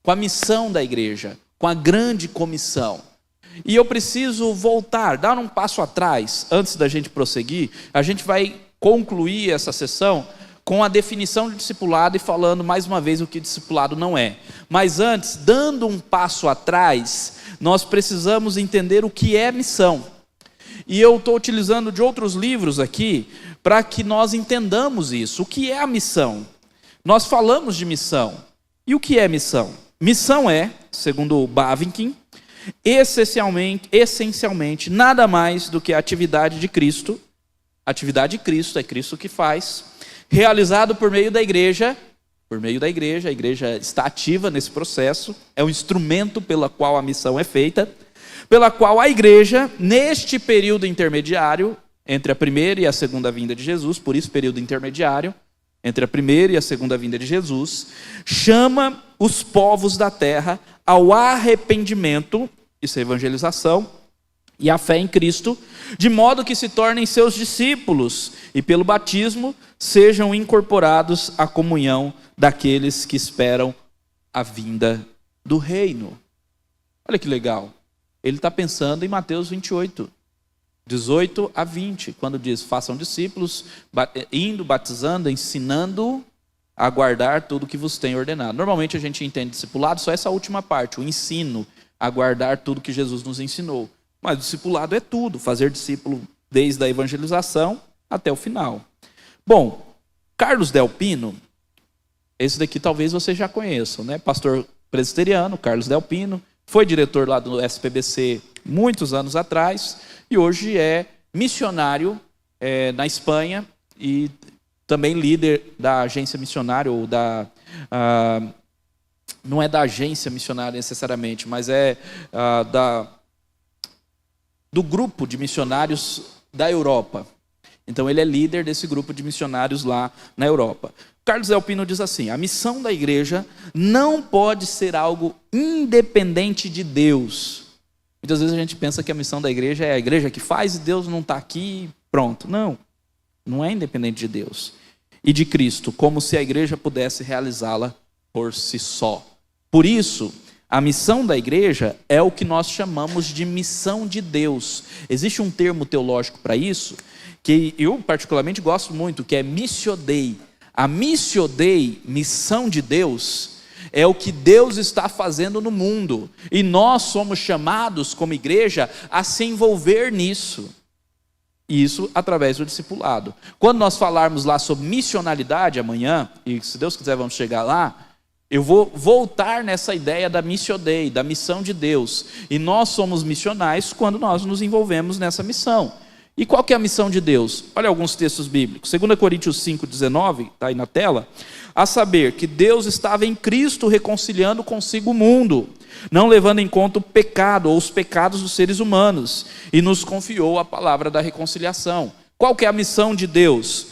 com a missão da igreja, com a grande comissão. E eu preciso voltar, dar um passo atrás, antes da gente prosseguir. A gente vai concluir essa sessão com a definição de discipulado e falando mais uma vez o que discipulado não é. Mas antes, dando um passo atrás, nós precisamos entender o que é missão. E eu estou utilizando de outros livros aqui para que nós entendamos isso. O que é a missão? Nós falamos de missão. E o que é missão? Missão é, segundo Bavinck, essencialmente nada mais do que a atividade de Cristo. Atividade de Cristo, é Cristo que faz, realizado por meio da igreja. Por meio da igreja, a igreja está ativa nesse processo, é o instrumento pela qual a missão é feita, pela qual a igreja, neste período intermediário, entre a primeira e a segunda vinda de Jesus, por isso período intermediário, entre a primeira e a segunda vinda de Jesus, chama os povos da terra ao arrependimento, isso é evangelização, e a fé em Cristo, de modo que se tornem seus discípulos e pelo batismo sejam incorporados à comunhão daqueles que esperam a vinda do reino. Olha que legal. Ele está pensando em Mateus 28, 18 a 20, quando diz, façam discípulos, indo, batizando, ensinando a guardar tudo que vos tem ordenado. Normalmente a gente entende discipulado só essa última parte, o ensino a guardar tudo que Jesus nos ensinou. Mas o discipulado é tudo, fazer discípulo desde a evangelização até o final. Bom, Carlos Del Pino, esse daqui talvez vocês já conheçam, né? Pastor presbiteriano, Carlos Del Pino, foi diretor lá do SPBC muitos anos atrás e hoje é missionário na Espanha e também líder da agência missionária, ou não é da agência missionária necessariamente, mas do grupo de missionários da Europa. Então ele é líder desse grupo de missionários lá na Europa. Carlos Del Pino diz assim: a missão da igreja não pode ser algo independente de Deus. Muitas vezes a gente pensa que a missão da igreja é a igreja que faz e Deus não está aqui, pronto. Não, não é independente de Deus e de Cristo, como se a igreja pudesse realizá-la por si só. Por isso, a missão da igreja é o que nós chamamos de missão de Deus. Existe um termo teológico para isso, que eu particularmente gosto muito, que é missio Dei. A missio Dei, missão de Deus, é o que Deus está fazendo no mundo. E nós somos chamados, como igreja, a se envolver nisso. E isso através do discipulado. Quando nós falarmos lá sobre missionalidade amanhã, e se Deus quiser vamos chegar lá, eu vou voltar nessa ideia da missio Dei, da missão de Deus. E nós somos missionais quando nós nos envolvemos nessa missão. E qual que é a missão de Deus? Olha alguns textos bíblicos. 2 Coríntios 5,19, está aí na tela. A saber, que Deus estava em Cristo reconciliando consigo o mundo, não levando em conta o pecado ou os pecados dos seres humanos, e nos confiou a palavra da reconciliação. Qual que é a missão de Deus?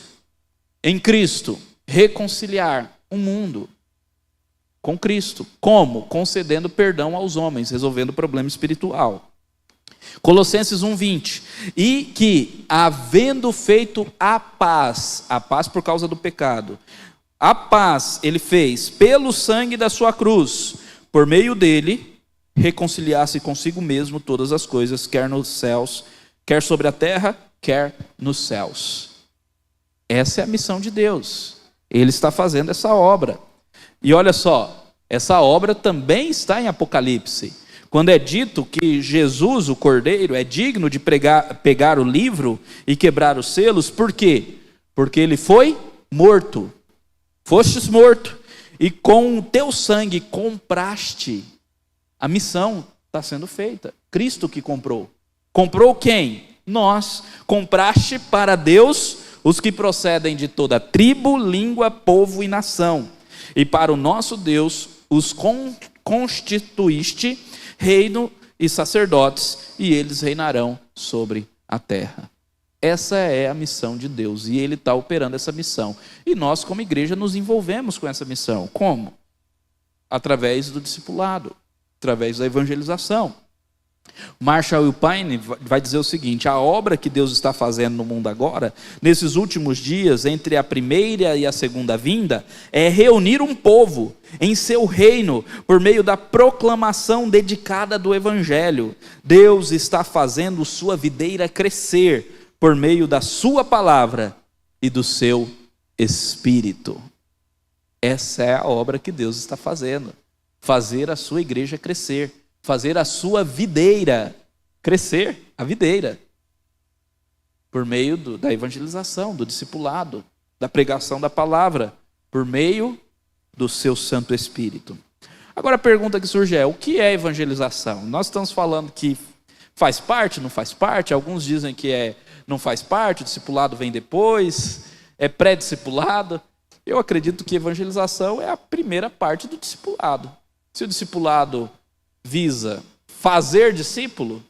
Em Cristo, reconciliar o mundo com Cristo. Como? Concedendo perdão aos homens, resolvendo o problema espiritual. Colossenses 1:20, e que, havendo feito a paz por causa do pecado, a paz ele fez pelo sangue da sua cruz, por meio dele, reconciliasse consigo mesmo todas as coisas, quer nos céus, quer sobre a terra, quer nos céus. Essa é a missão de Deus. Ele está fazendo essa obra. E olha só, essa obra também está em Apocalipse. Quando é dito que Jesus, o Cordeiro, é digno de pegar o livro e quebrar os selos, por quê? Porque ele foi morto. Fostes morto, e com o teu sangue compraste. A missão está sendo feita. Cristo que comprou. Comprou quem? Nós. Compraste para Deus os que procedem de toda tribo, língua, povo e nação. E para o nosso Deus os constituíste reino e sacerdotes, e eles reinarão sobre a terra. Essa é a missão de Deus, e Ele está operando essa missão. E nós, como igreja, nos envolvemos com essa missão. Como? Através do discipulado, através da evangelização. Marshall Will Pine vai dizer o seguinte: a obra que Deus está fazendo no mundo agora, nesses últimos dias, entre a primeira e a segunda vinda, é reunir um povo em seu reino, por meio da proclamação dedicada do Evangelho. Deus está fazendo sua videira crescer, por meio da sua palavra e do seu Espírito. Essa é a obra que Deus está fazendo, fazer a sua igreja crescer, fazer a sua videira crescer, a videira, por meio da evangelização, do discipulado, da pregação da palavra, por meio do seu Santo Espírito. Agora a pergunta que surge é: o que é evangelização? Nós estamos falando que faz parte, não faz parte? Alguns dizem que não faz parte, o discipulado vem depois, é pré-discipulado. Eu acredito que evangelização é a primeira parte do discipulado. Se o discipulado visa fazer discípulo,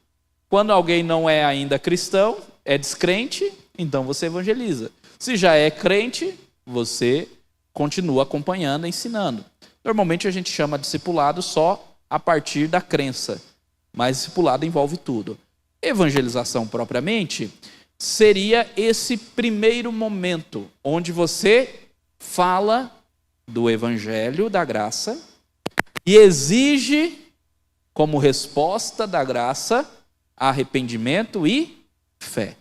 quando alguém não é ainda cristão, é descrente, então você evangeliza. Se já é crente, você continua acompanhando, ensinando. Normalmente a gente chama discipulado só a partir da crença, mas discipulado envolve tudo. Evangelização propriamente seria esse primeiro momento onde você fala do evangelho da graça e exige, como resposta da graça, arrependimento e fé.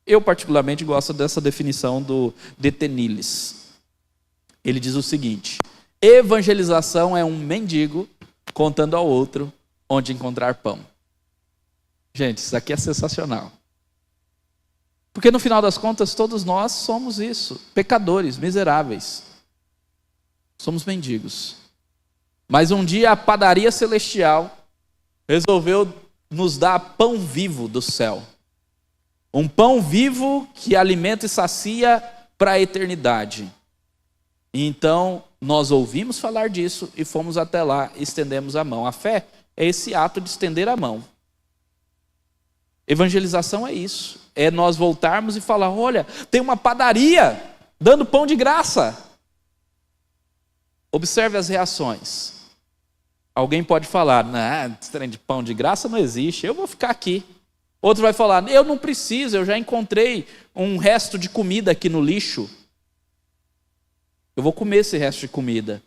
Eu particularmente gosto dessa definição do D.T. Niles. Ele diz o seguinte: evangelização é um mendigo contando ao outro onde encontrar pão. Gente, isso aqui é sensacional. Porque no final das contas todos nós somos isso, pecadores, miseráveis. Somos mendigos. Mas um dia a padaria celestial resolveu nos dar pão vivo do céu. Um pão vivo que alimenta e sacia para a eternidade. E então nós ouvimos falar disso e fomos até lá e estendemos a mão. A fé é esse ato de estender a mão. Evangelização é isso. É nós voltarmos e falar: olha, tem uma padaria dando pão de graça. Observe as reações. Alguém pode falar: não, esse trem de pão de graça não existe, eu vou ficar aqui. Outro vai falar: eu não preciso, eu já encontrei um resto de comida aqui no lixo. Eu vou comer esse resto de comida.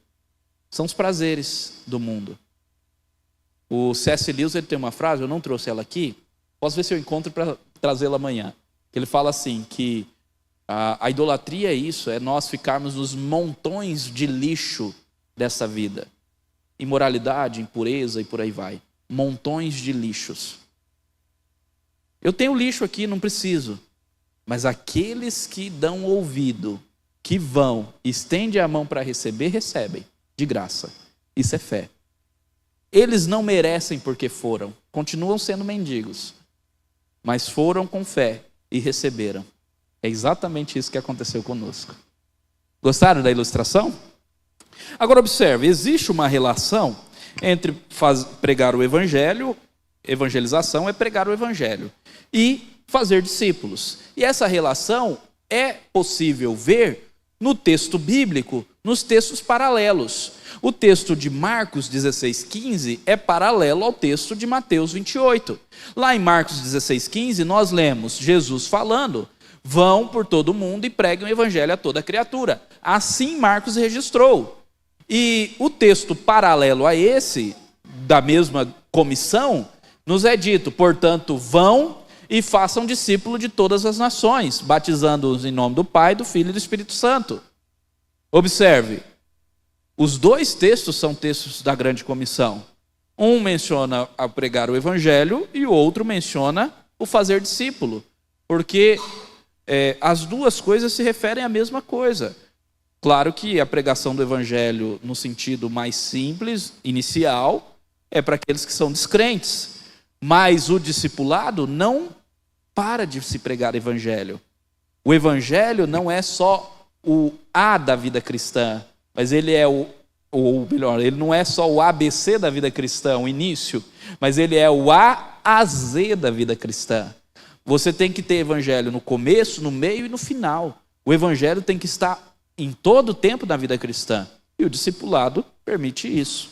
São os prazeres do mundo. O C.S. Lewis ele tem uma frase, eu não trouxe ela aqui, posso ver se eu encontro para trazê-la amanhã. Ele fala assim, que a idolatria é isso, é nós ficarmos nos montões de lixo dessa vida. Imoralidade, impureza e por aí vai. Montões de lixos. Eu tenho lixo aqui, não preciso. Mas aqueles que dão ouvido, que vão, estendem a mão para receber, recebem, de graça. Isso é fé. Eles não merecem porque foram, continuam sendo mendigos. Mas foram com fé e receberam. É exatamente isso que aconteceu conosco. Gostaram da ilustração? Agora observe, existe uma relação entre pregar o evangelho, evangelização é pregar o evangelho, e fazer discípulos. E essa relação é possível ver no texto bíblico, nos textos paralelos. O texto de Marcos 16,15 é paralelo ao texto de Mateus 28. Lá em Marcos 16,15 nós lemos Jesus falando: vão por todo o mundo e preguem o evangelho a toda criatura. Assim Marcos registrou. E o texto paralelo a esse, da mesma comissão, nos é dito: portanto, vão e façam discípulo de todas as nações, batizando-os em nome do Pai, do Filho e do Espírito Santo. Observe, os dois textos são textos da grande comissão. Um menciona a pregar o evangelho e o outro menciona o fazer discípulo, porque as duas coisas se referem à mesma coisa. Claro que a pregação do evangelho, no sentido mais simples, inicial, é para aqueles que são descrentes. Mas o discipulado não para de se pregar evangelho. O evangelho não é só o A da vida cristã, mas ele é ele não é só o ABC da vida cristã, o início, mas ele é o A a Z da vida cristã. Você tem que ter evangelho no começo, no meio e no final. O evangelho tem que estar em todo o tempo da vida cristã. E o discipulado permite isso.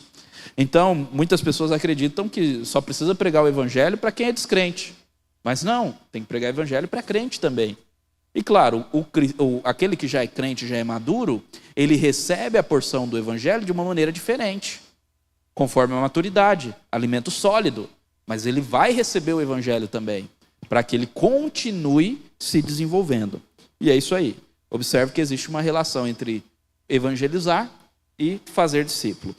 Então, muitas pessoas acreditam que só precisa pregar o evangelho para quem é descrente. Mas não, tem que pregar o evangelho para crente também. E claro, aquele que já é crente, já é maduro, ele recebe a porção do evangelho de uma maneira diferente, conforme a maturidade, alimento sólido. Mas ele vai receber o evangelho também, para que ele continue se desenvolvendo. E é isso aí. Observe que existe uma relação entre evangelizar e fazer discípulo.